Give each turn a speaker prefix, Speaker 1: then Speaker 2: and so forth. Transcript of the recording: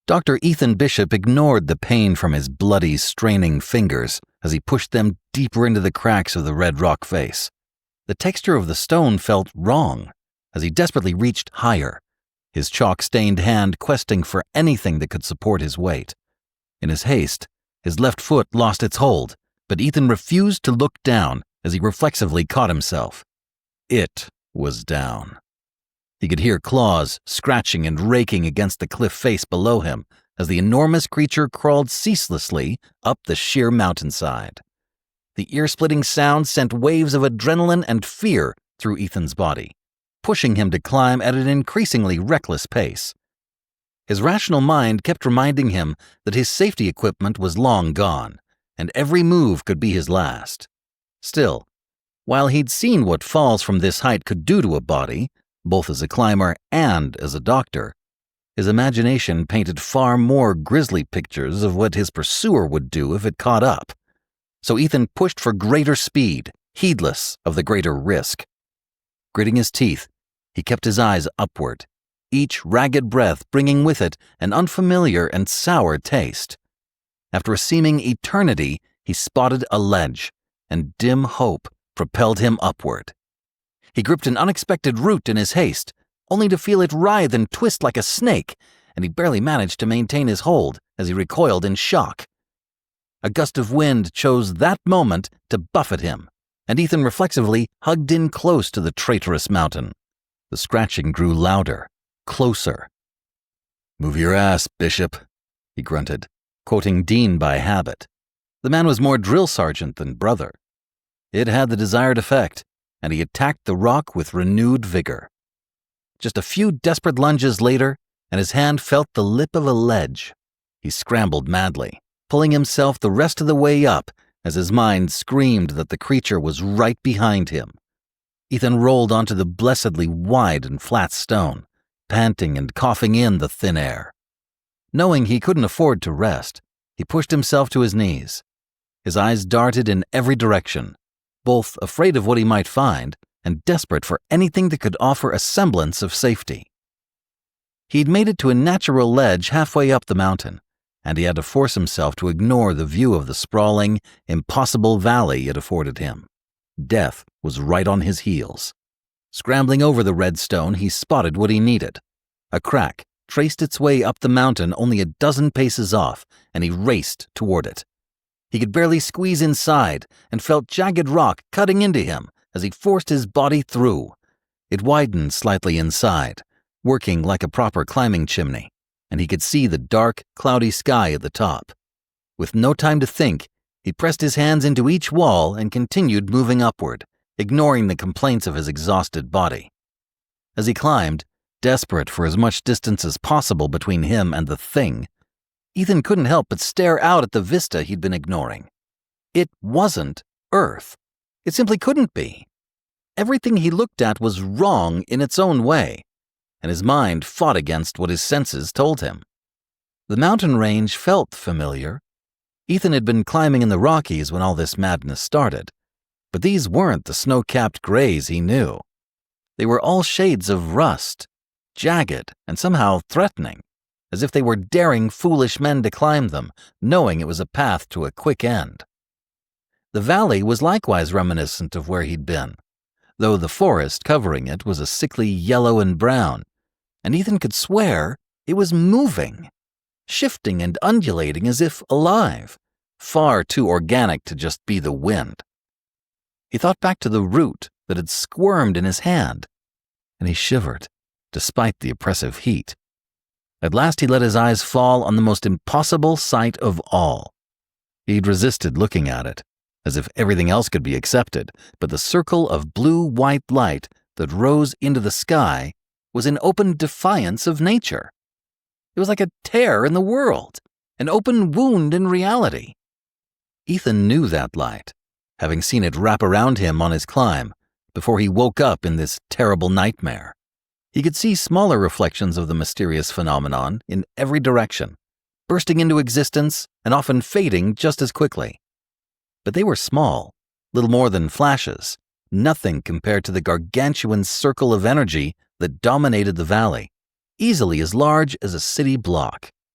Speaker 1: Dr. Ethan Bishop ignored the pain from his bloody, straining fingers as he pushed them deeper into the cracks of the red rock face. The texture of the stone felt wrong as he desperately reached higher, his chalk-stained hand questing for anything that could support his weight. In his haste, his left foot lost its hold, but Ethan refused to look down as he reflexively caught himself. It was down. He could hear claws scratching and raking against the cliff face below him as the enormous creature crawled ceaselessly up the sheer mountainside. The ear-splitting sound sent waves of adrenaline and fear through Ethan's body, pushing him to climb at an increasingly reckless pace. His rational mind kept reminding him that his safety equipment was long gone, and every move could be his last. Still, while he'd seen what falls from this height could do to a body, both as a climber and as a doctor, his imagination painted far more grisly pictures of what his pursuer would do if it caught up. So Ethan pushed for greater speed, heedless of the greater risk. Gritting his teeth, he kept his eyes upward, each ragged breath bringing with it an unfamiliar and sour taste. After a seeming eternity, he spotted a ledge, and dim hope propelled him upward. He gripped an unexpected root in his haste, only to feel it writhe and twist like a snake, and he barely managed to maintain his hold as he recoiled in shock. A gust of wind chose that moment to buffet him, and Ethan reflexively hugged in close to the traitorous mountain. The scratching grew louder, closer. "Move your ass, Bishop," he grunted, quoting Dean by habit. The man was more drill sergeant than brother. It had the desired effect, and he attacked the rock with renewed vigor. Just a few desperate lunges later, and his hand felt the lip of a ledge. He scrambled madly, pulling himself the rest of the way up as his mind screamed that the creature was right behind him. Ethan rolled onto the blessedly wide and flat stone, panting and coughing in the thin air. Knowing he couldn't afford to rest, he pushed himself to his knees. His eyes darted in every direction, both afraid of what he might find and desperate for anything that could offer a semblance of safety. He'd made it to a natural ledge halfway up the mountain, and he had to force himself to ignore the view of the sprawling, impossible valley it afforded him. Death was right on his heels. Scrambling over the red stone, he spotted what he needed. A crack traced its way up the mountain only a dozen paces off, and he raced toward it. He could barely squeeze inside and felt jagged rock cutting into him as he forced his body through. It widened slightly inside, working like a proper climbing chimney, and he could see the dark, cloudy sky at the top. With no time to think, he pressed his hands into each wall and continued moving upward, ignoring the complaints of his exhausted body. As he climbed, desperate for as much distance as possible between him and the thing, Ethan couldn't help but stare out at the vista he'd been ignoring. It wasn't Earth. It simply couldn't be. Everything he looked at was wrong in its own way, and his mind fought against what his senses told him. The mountain range felt familiar. Ethan had been climbing in the Rockies when all this madness started, but these weren't the snow-capped grays he knew. They were all shades of rust, jagged and somehow threatening, as if they were daring foolish men to climb them, knowing it was a path to a quick end. The valley was likewise reminiscent of where he'd been, though the forest covering it was a sickly yellow and brown, and Ethan could swear it was moving, shifting and undulating as if alive, far too organic to just be the wind. He thought back to the root that had squirmed in his hand, and he shivered, despite the oppressive heat. At last he let his eyes fall on the most impossible sight of all. He'd resisted looking at it, as if everything else could be accepted, but the circle of blue-white light that rose into the sky was in open defiance of nature. It was like a tear in the world, an open wound in reality. Ethan knew that light, having seen it wrap around him on his climb, before he woke up in this terrible nightmare. He could see smaller reflections of the mysterious phenomenon in every direction, bursting into existence and often fading just as quickly. But they were small, little more than flashes, nothing compared to the gargantuan circle of energy that dominated the valley, easily as large as a city block.